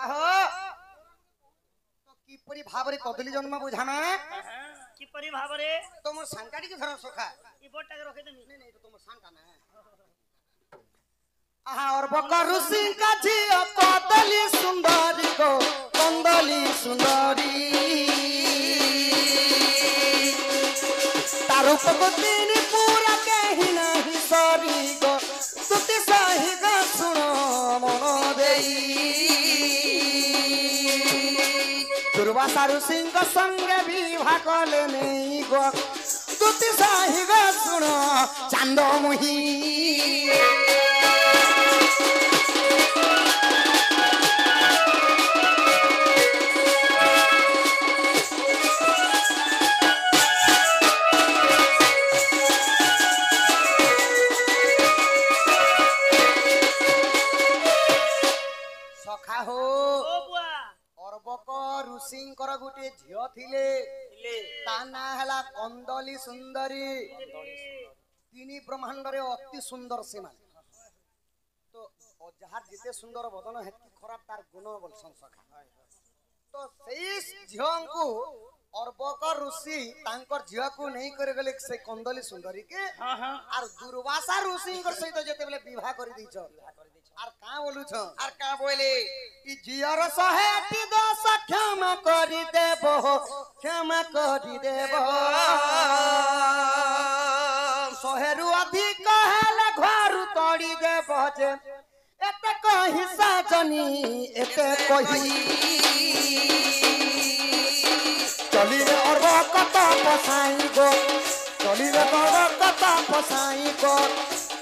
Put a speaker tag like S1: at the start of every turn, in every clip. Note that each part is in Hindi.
S1: आहो तो किपरि भाबरे कदली जन्म बुझाना
S2: किपरि भाबरे
S1: तोमर सांकाटी के धर सखा
S2: ई बोटा के रखे देनी
S1: नहीं तो तोमर सांका ना आहा और बकरु सिंह का झियो कदली सुंदरी गो कंदली सुंदरी तारू पगतिनी पूरा कहीं नहीं सरी गो तुति सही गा सुनो मनो देई दुर्वासा ऋषिंग संगे विवाह कले नहीं गो तुति सही गा सुनो चांद मुही ऋषिंकर गुटे झियो थिले ताना हला कंदली सुंदरी तीनी ब्रह्मांड रे अति सुंदर से माने तो जहार जिते सुंदर बदन हेती खराब तार गुण बोलसन सखा तो सेई झियो को अर्बक ऋषि तांकर झियो को नहीं करे गले से कंदली सुंदरी के और दुर्वासा ऋषिंकर सहित जेते बेले विवाह करि दैछ आर का बोलु छ आर का बोले ई जियर सहेटी दस क्षमा करि देबो सहेरु अधिक हेले घर तोड़ी देबो जे एते कहि साजनी एते कहि चली रे और कता पसाई गो चली रे कता पसाई गो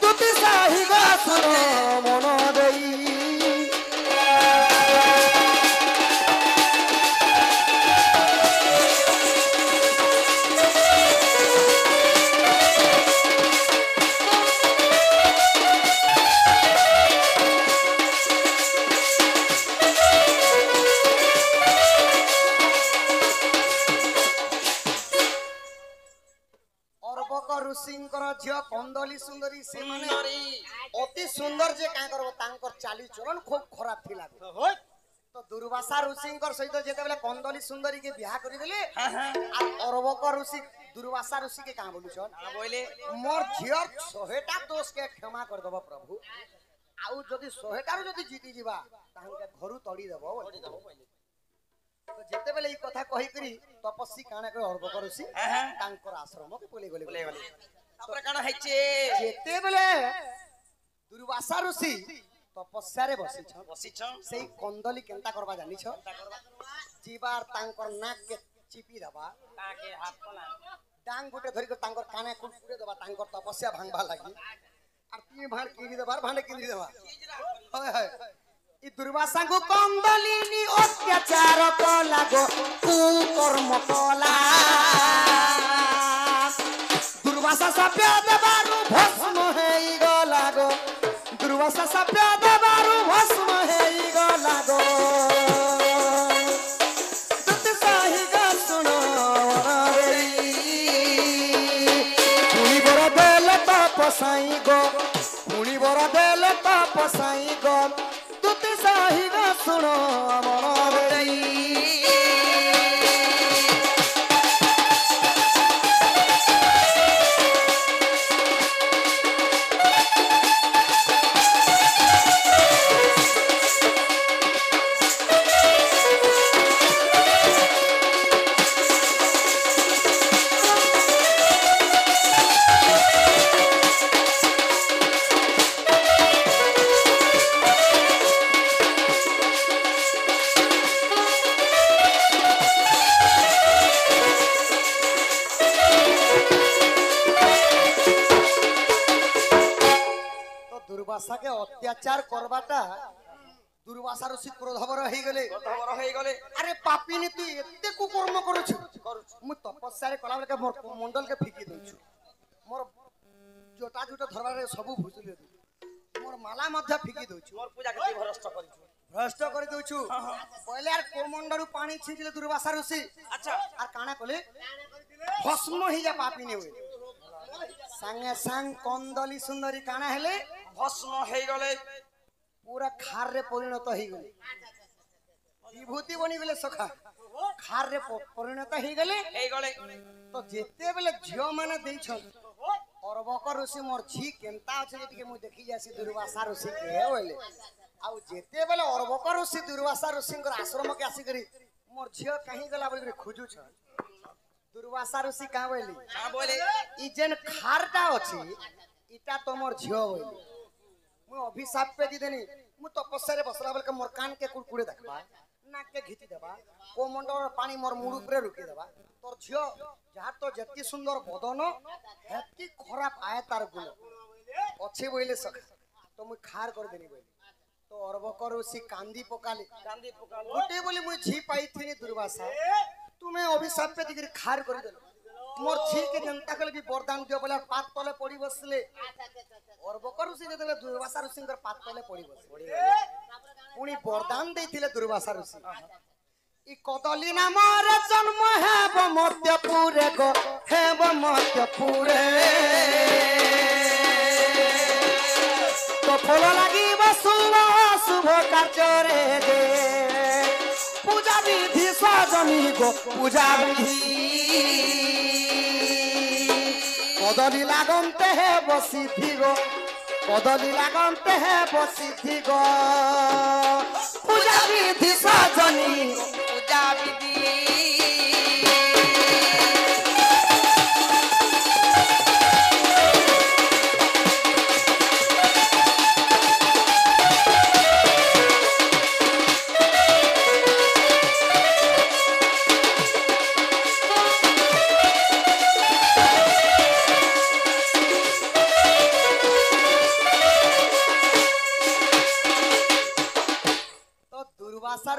S1: तुति साही गा सुनो मनो देई ऋषिंकर झियो कंदली सुंदरी से माने अति सुंदर जे का करबो तांकर चाली चलन खूब खराब थिला तो दुर्वासा ऋषिंकर सहित जेते बेले कंदली सुंदरी के बियाह करि देले आ अरबक ऋषि दुर्वासा ऋषि के का बोलु छन बोले मोर झियो 100टा दोष के क्षमा कर दबो प्रभु आउ जदी 100टा जदी जीती जीवा तांके घरु तड़ी देबो तो जेते बेले ई कथा कहि करी तपस्वी काना के अरबक ऋषि तांकर आश्रम के बोले गले तापर काना हैचे जेते बेले दुर्वासा ऋषि तपस्या रे बसी छ सेई कंदली केनता करबा जानि छ जीवार तांकर नाक के चिपी दबा ताके हाथ पला डांग गुटे धरि के तांकर काना को पुरे दबा तांकर तपस्या भांगबा लागि आर ती भांड किनी दबा भांडे किनी दबा होय होय ई दुर्वासा को कंदलिनी अत्याचार को लागो तू कर्म कला दुर्वासा सप्या देबारु भस्म हेई गो लागो दुर्वासा सप्या देबारु भस्म हेई गो लागो तुत साही गा सुनो रे पुनी बर देल तपसाई गो पुनी बर देल तपसाई गो तुत साही गा सुनो मन रे दुर्वासा के अत्याचार करबाटा दुर्वासा ऋषि क्रोधवर हे गले अरे पापीनी तू एते कुकर्म करूछु मु तपस्या रे कला के मोर मंडल के फिकी दउछु मोर जोटा जोटा धरवा रे सब भुसले मोर माला मध्य फिकी दउछु मोर पूजा के भ्रष्ट कर दउछु पहले यार कोमंडरू पानी छिंचले दुर्वासा ऋषि अच्छा आ काना कोले भस्म ही जा पापीनी होय संगे संग कंदली सुंदरी काना हेले भस्म हे गले पूरा खार रे परिणत हे गले विभूति बनी गले सखा खार रे परिणत हे गले तो जेते बेले झियो माने देछन अरबक ऋषि मोर झी केनता अछि जे मु देखि जासी दुर्वासा ऋषि के होले आ जेते बेले अरबक ऋषि दुर्वासा ऋषि आश्रम के आसी करी मोर झियो कहीं गला बोल खोजु छ दुर्वासा ऋषि का बोले ई जेन खारटा अछि इटा तो मोर झियो बोले मु अभिशाप पे दी देनी मु तपस्या रे बसला बेल के मोर कान के कुड़कुड़े देखबा नाक के घिति देबा को मंडल पानी मोर मुड़ ऊपर रुकी देबा तोर झियो जहा तो जति सुंदर बदन हेती खराब आए तार गुण अच्छे बोले सखा तो मु खार कर देनी बोले तो अरबक ऋषि कांदी पकाले गोटे बोले मु झी पाई थी दुर्वासा तुम्हें अभिशाप पे दिगरी खार कर देलो मोर झी के जनता कल भी वरदान दियो बोले पात तले पड़ी बसले अरबक ऋषि देले दुर्वासा ऋषि पात तले पड़ी बसले पुनी वरदान देथिले दुर्वासा ऋषि ई कदली नामर जन्म हेब मध्यपुरे गो हेब मध्यपुरे तो फल लागिब शुभ शुभ कार्य रे दे पूजा विधि सजनी गो पूजा विधि कदली लागन्ते हे बसिद्धि गो कदली लागन्ते हे बसिद्धि गो पूजा विधि सजनी पूजा विधि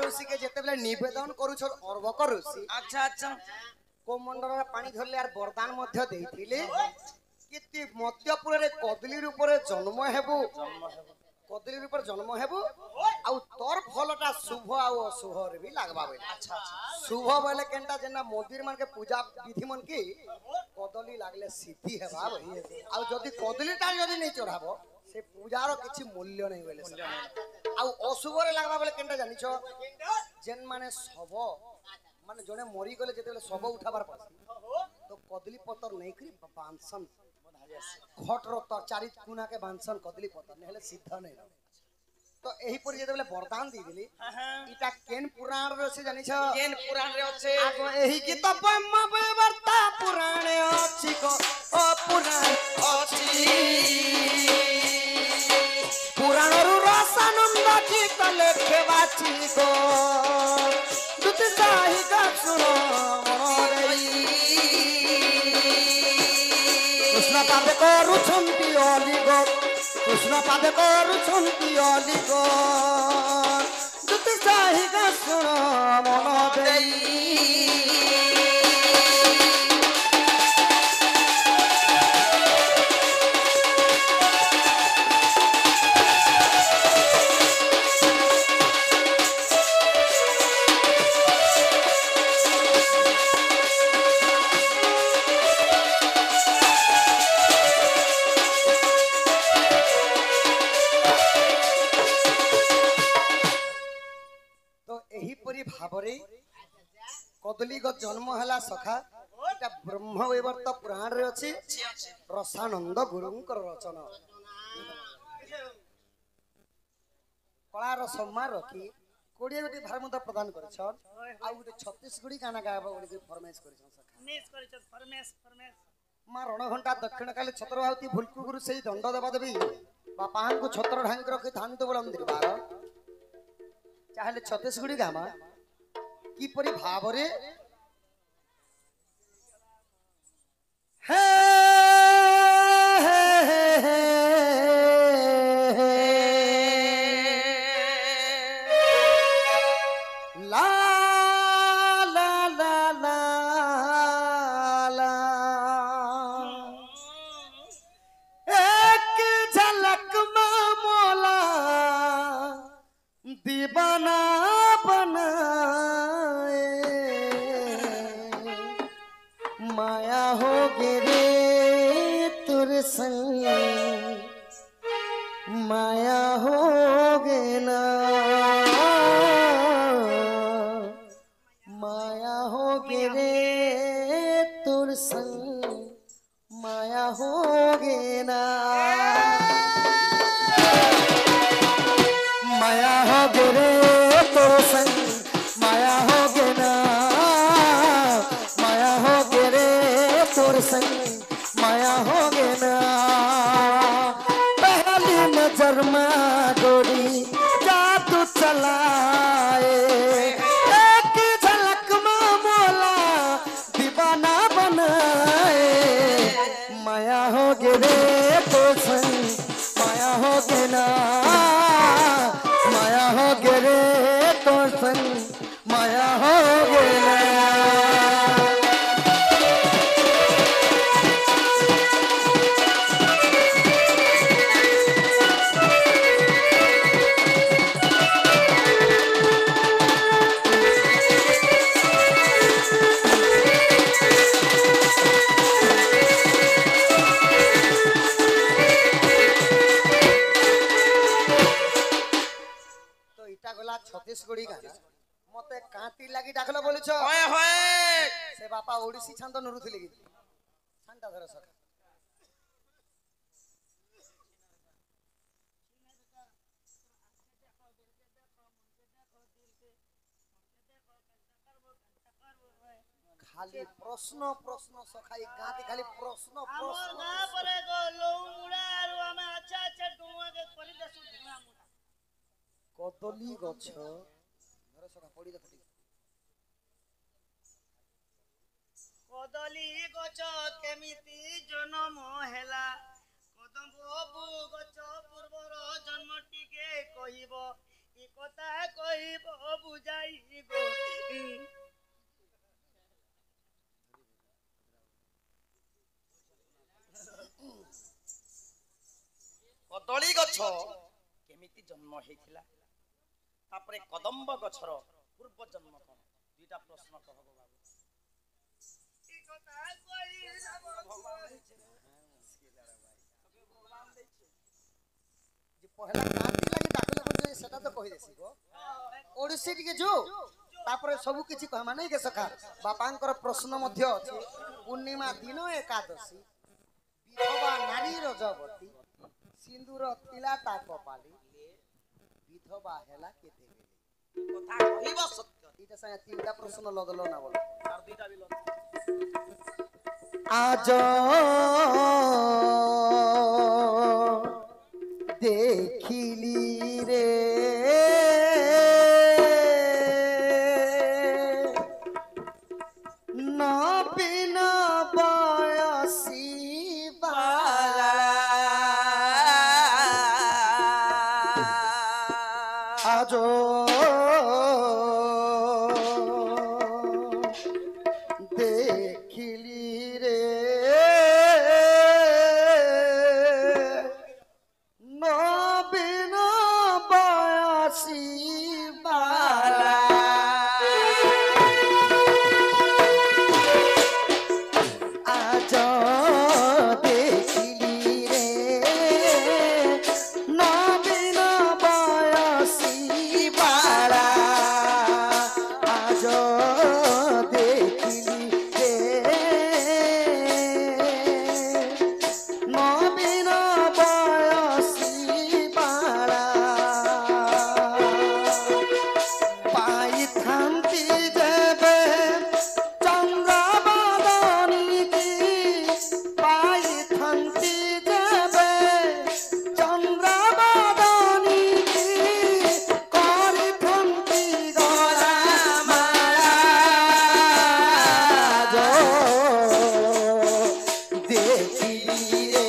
S1: ऋषि के जेते बेले निवेदन करूछ अरबक ऋषि अच्छा अच्छा को मंडल रे पानी धरले यार वरदान मध्य देथिले किति मध्यपुर रे कदली रूप रे जन्म हेबो कदली रूप रे जन्म हेबो आ तोर फलटा शुभ आ अशुभ रे भी लागबा बोले अच्छा अच्छा शुभ बोले केनटा जेना मंदिर मन के पूजा विधि मन की कदली लागले सिद्धि हेबा भाई आ जदी कदलीटा जदी नहीं चढ़ाबो से पूजार किछि मूल्य नहीं बोले आ अशुभ रे लागबा बोले केनटा जानिछो जेन माने सब माने जने मरी गले जेते बेले सब उठाबार पसी तो कदली पत्तर नहीं करी बांसन खट रो तो चारि कुना के बांसन कदली पत्तर नेले सिद्ध नहीं तो एही पर जेते बेले वरदान दी दिली इटा केन पुराण रे से जानिछो केन पुराण रे अछि आगो एही गीत ब्रह्म वर्ता पुराण अछि को ओ पुराण अछि पुराण रु रसानंद गीत लेखे बाची गो दुत साहि का सुनो मोरई कृष्ण पादे करू छंती ओली गो कृष्ण पादे करू छंती ओली गो दुत साहि का सुनो मोरई भावरे कदली ग जन्म हला सखा एटा ब्रह्म वैवर्त पुराण रे अछि रसानंद गुरुंकर रचना कलार सम्मान रखी कोडिया गोटी भारमत प्रदान करछ आ गोटी 36 गुडी गाना गाबा गोटी फरमाइश करछ सखा
S2: नेस करछ फरमाइश
S1: मा रण घंटा दक्षिण काले छत्रभावती भुलकु गुरु सेही दंड देबा देबी बापान को छत्र ढांग रखी धान तो बोलम दिबार चाहले 36 गुडी गामा की परि भावरे हे ला ला ला ला ला एक झलक में मोला दीवाना बनाए माया हो गिरे संग माया हो गेला छत्तीसगढ़ी गाना मते कांती लागी डाकलो बोलुछ
S3: होय होय
S1: से बापा ओडिसी छंद नरुथिले कि छंदा धर सका खाली प्रश्न प्रश्न सखाई गाती खाली प्रश्न
S2: हमर गां परे गो लौमुड़ा आरो हमें अच्छा अच्छा डुआ के करी देसु ढुआ मुड़ा
S1: कदली गछ धर सका पड़ी देखि
S2: कदली गछ केमिति जन्म हेला कदम्बु गछ पूर्वर जन्मटी के कहिबो ई कथा कहिबो बुझाई गो
S3: कदली गछ केमिति जन्म हेथिला तापरे कदम्ब गछर पूर्व जन्म कोन दुईटा प्रश्न कहबो बाबू
S2: ई कथा कहिबो भगवान
S1: जे पहला कांती लागी डाकलो बोलुछ सेटा तो कहि देसी गो ओडिसी टिके जो तापरे सब किछि कहमा नै के सखा बापांकर प्रश्न मध्य अछि पूर्णिमा दिन एकादशी विधवा नारी रजवती सिंदूर तिला ता कपाली विधवा हेला केते बेले
S3: कथा कहिबो सत्य
S1: इटा संगे तीनटा प्रश्न लदलो ना बोल
S3: आर दुईटा भी लद
S1: आज देखिली रे ना बिना बयसी बाला आजो देखिली रे ना बिना बयसी बाला आज देखिली रे ना बिना बयसी बाला आज देखिली रे ना बिना बयसी बाला पाई थांती जेबे चंद्रबादनी की पाई थांती जेबे चंद्रबादनी की करी थांती गला माला जो देखिली रे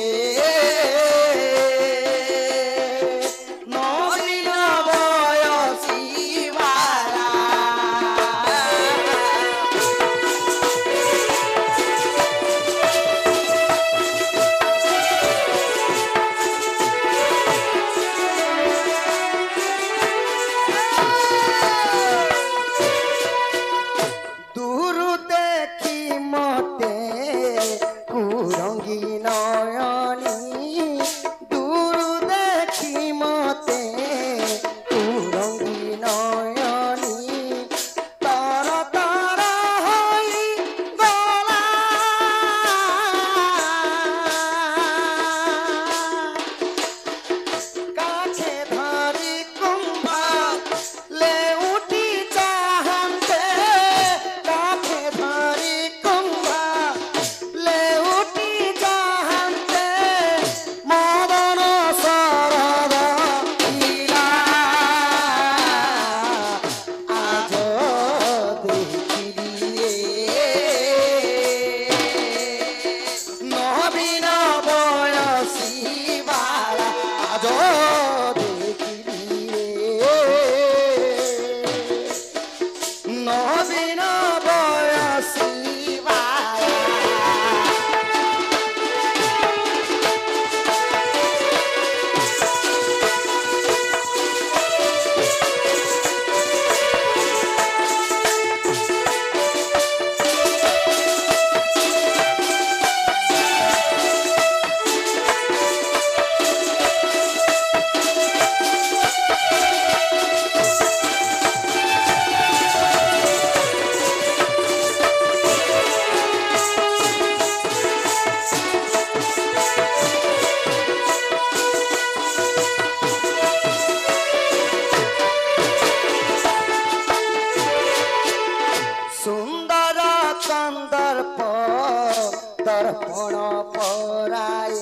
S1: नवीन बयसी बाला ଦର୍ପଣ ପରାଏ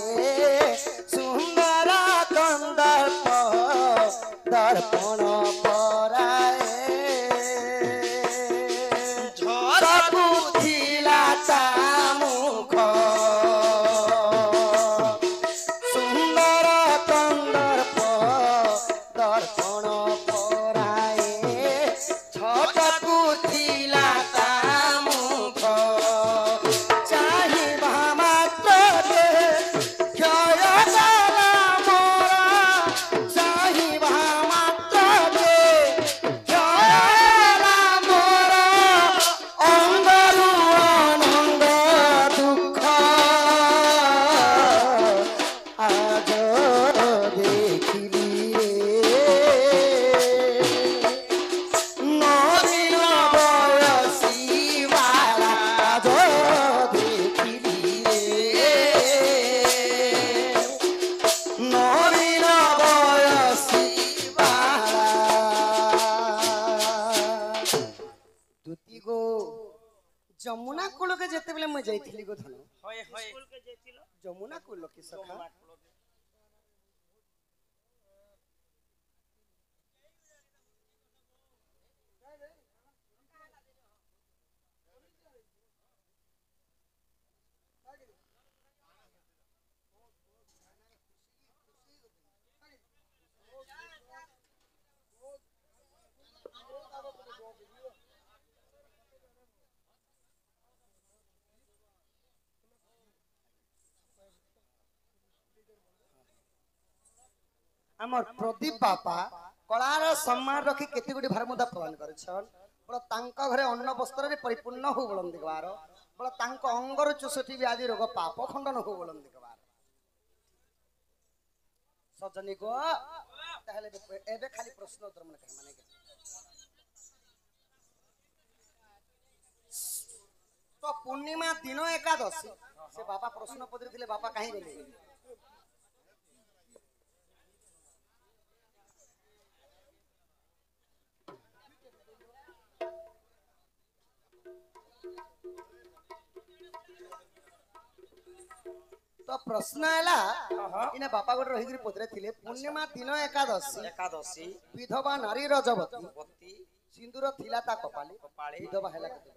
S1: ସୁନ୍ଦର କନ୍ଦର୍ପ ଦର୍ପଣ ପରାଏ ସବୁ ଥିଲା ତା ମୁଖ ସୁନ୍ଦର କନ୍ଦର୍ପ ଦର୍ପଣ ପରାଏ ଛଟକୁ ଥିଲା ତା ମୁଖ ଚାହିଁବା ମାତ୍ରରେ କ୍ଷୟ ଗଲା ମୋର ଚାହିଁବା ମାତ୍ରରେ କ୍ଷୟ ଗଲା ମୋର ଅଙ୍ଗରୁ ଅନଙ୍ଗ ଦୁଃଖ ଆଜ ଦେଖିଲି ନବୀନ ବୟସୀ ବାଳା ଆଜ ଦେଖିଲି ନବୀନ ବୟସୀ ବାଳା ଦୁତି ଗো যমুনা কূলকে যেতেবেলে মই যাইছিলি গো ধন
S3: হয় হয়
S2: स्कूल के जेतिल
S1: যমুনা কূল কি সখা আমার প্রদীপ বাপা কলার সম্মান রখি কেতে গুটি ভারমুদা প্রদান করেছন বল তাঙ্ক ঘরে অন্ন বস্ত্রে পরিপূর্ণ হু বলন্দি গবার বল তাঙ্ক অঙ্গর 64 ব্যাধি রোগ পাপ খণ্ডন হু বলন্দি গবার সজনী গো তাহলে এবে খালি প্রশ্ন উত্তর মনে কহে মানে তো পূর্ণিমা দিন একাদশী সে বাবা প্রশ্ন পচারিলে বাবা কাহি গলে तो प्रश्न हैला इने बापा गोटे रही पचरे थिले पूर्णिमा दिन एकादशी
S3: एकादशी
S1: विधवा नारी रजवती
S3: पति
S1: सिंदूर थिला ता कपाली
S3: कपाळी
S1: विधवा हैला केते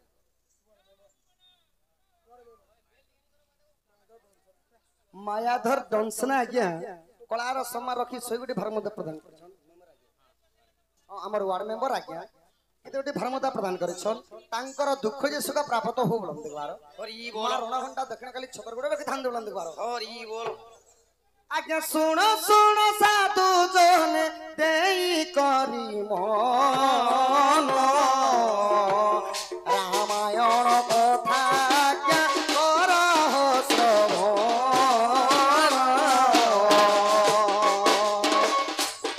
S1: मायाधर दंसना आज्ञा कलार समा रखी सोई गोटे भरमदा प्रदान करछन हमर वार्ड मेंबर आज्ञा केते गोटे भरमदा प्रदान करछन तांकर दुख जे सुख प्राप्त हो बोलम देखबार
S3: हरि
S1: मार
S3: बोल
S1: रणा घंटा दक्षिण काली छकर गोटे रखि ध्यान देबलन देखबार
S3: हरि बोल
S1: आज्ञा सुन सुन साधु जन देई करी मन रामायण कथा आज्ञा करह श्रवण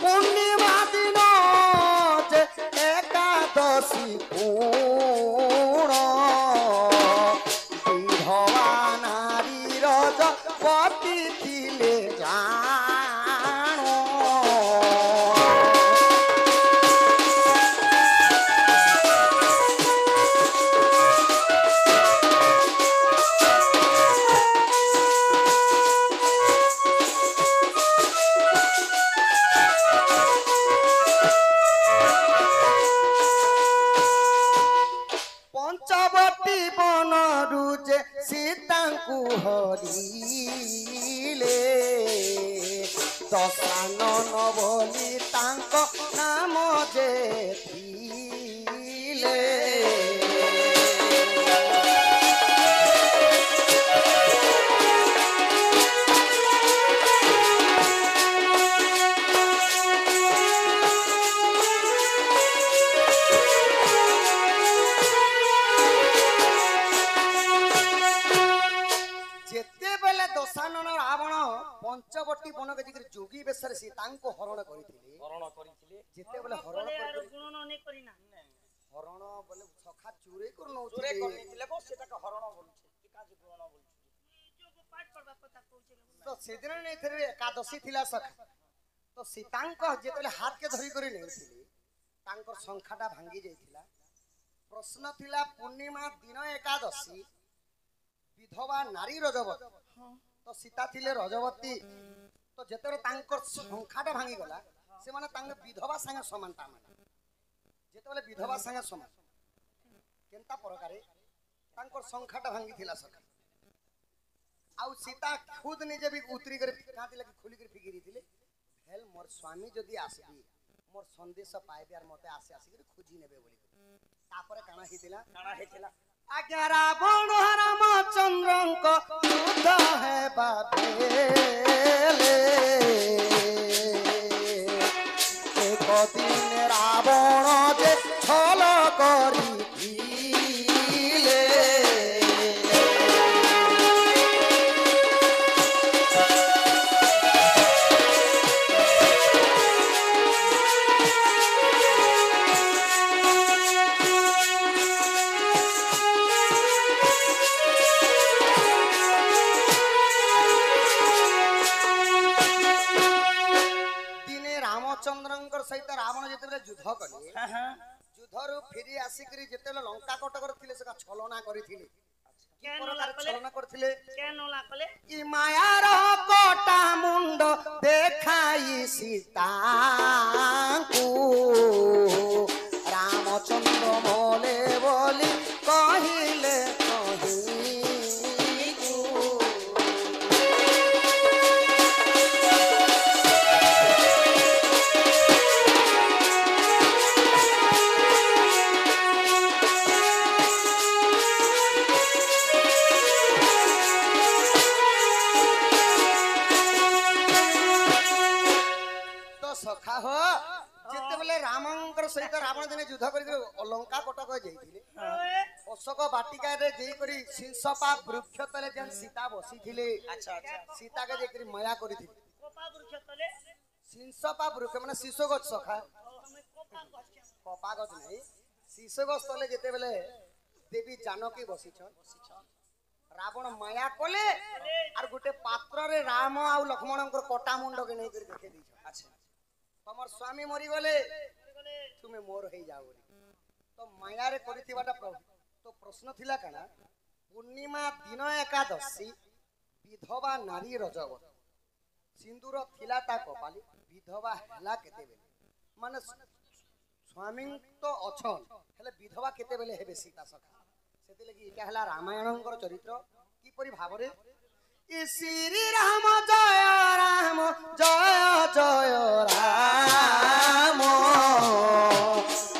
S1: पूर्णिमा दिन जे एकादशी पूर्ण विधवा नारी रजवती थिले जानो पंचवटी बनरु जे सीतांकु हरिले दशानन बोली तांक नाम जे थिले जेतेबेले दशानन रावण पंचवटी बन के जोगी बेसर से तांको हरण करिथिले
S3: हरण करिथिले
S1: जेतेबेले हरण
S2: बोले यार
S1: करिथिले
S2: गुणन नहीं करिना
S1: हरण बोले सखा चोरी कर नौ
S3: চোরে করিथिले গো সেটাকে হরণ বলছে কি কাজ গুণ বলছে
S2: जो को पाठ पढ़बा पता कहले
S1: तो सेदिन नै थरे एकादशी थिला सखा तो सीतांक जेतेबेले हाथ के धरी करी नेथिले तांकर संख्याटा भांगी जाइथिला प्रश्न थिला पूर्णिमा दिन एकादशी विधवा नारी रजवती तो सीता थिले रजवती तो जेतेरे तांकर संख्याटा भांगी गला से माने तांगे विधवा संगे समानता माने जेतेबेले विधवा संगे समान केनता प्रकारे तांकर संख्याटा भांगी थिला सखा आउ सीता खुद निजे भी उतरी कर कांति लगी खुली कर फिगिरी थिले हेल मोर स्वामी जदी आसबी मोर संदेश पाइबे आर मते आसे आसी कर खोजी नेबे बोली तापरे काना हितिला आज्ञा रावण रामचंद्रंक युद्ध है बाबेले एक दिन रावण जे छल करिथिले रामचंद्रंकर सहित रावण जेतेबेले युद्ध कले युद्धरु फेरी आसिकरी जेतेबेले लंका कटकर थिले सेका छलना करिथिले
S2: केन
S1: प्रकार
S2: लाकले
S1: छलना करथिले
S2: केन लाकले
S1: ई मायार कोटा मुंड देखाई सीता को रामचंद्र मोले बोली कहिले कहि सखा हो जेतेबेले रामंकर सहित रावण दिने युद्ध करि लंका कटक जाइथिले अशोक वाटिका रे जेई करी सिंसपा वृक्ष तले जेन सीता बसी थिले
S3: अच्छा अच्छा
S1: सीता के जे करी माया करिथिले
S2: कोपा वृक्ष तले
S1: सिंसपा वृक्ष माने शिशु गछ सखा
S2: हमें कोपा गछ
S1: कपा गछ नहीं शिशु गछ तले जेतेबेले देवी जानकी बसी छन रावण माया कोले आर गुटे पात्र रे राम आ लक्ष्मणंकर कटा मुंड के नै करी देखे दी अच्छा तमर स्वामी मरी गले तुमे मोर हे जाओ तो माया रे करिथिबाटा तो प्रश्न थिला काना पूर्णिमा दिन एकादशी विधवा नारी रजवत सिंदूर थिला ता कपाली विधवा हला केते बेले माने स्वामी तो अछन हेले विधवा केते बेले हेबे सीता सखा सेते लगी एटा हला रामायणंकर चरित्र की परि भाबरे ई श्री राम जय जय राम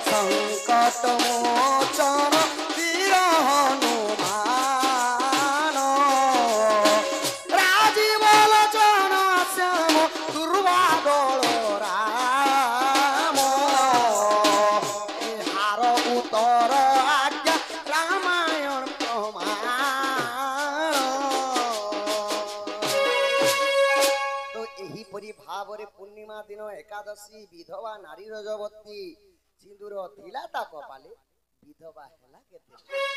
S1: संकट मोचन वीर हनुमान राजीव लोचन श्याम दुर्वादल राम हार उतर आज्ञा रामायण भावरे पूर्णिमा दिन एकादशी विधवा नारी रजवती सिंदूर थिला ता कपाले विधवा हेला केते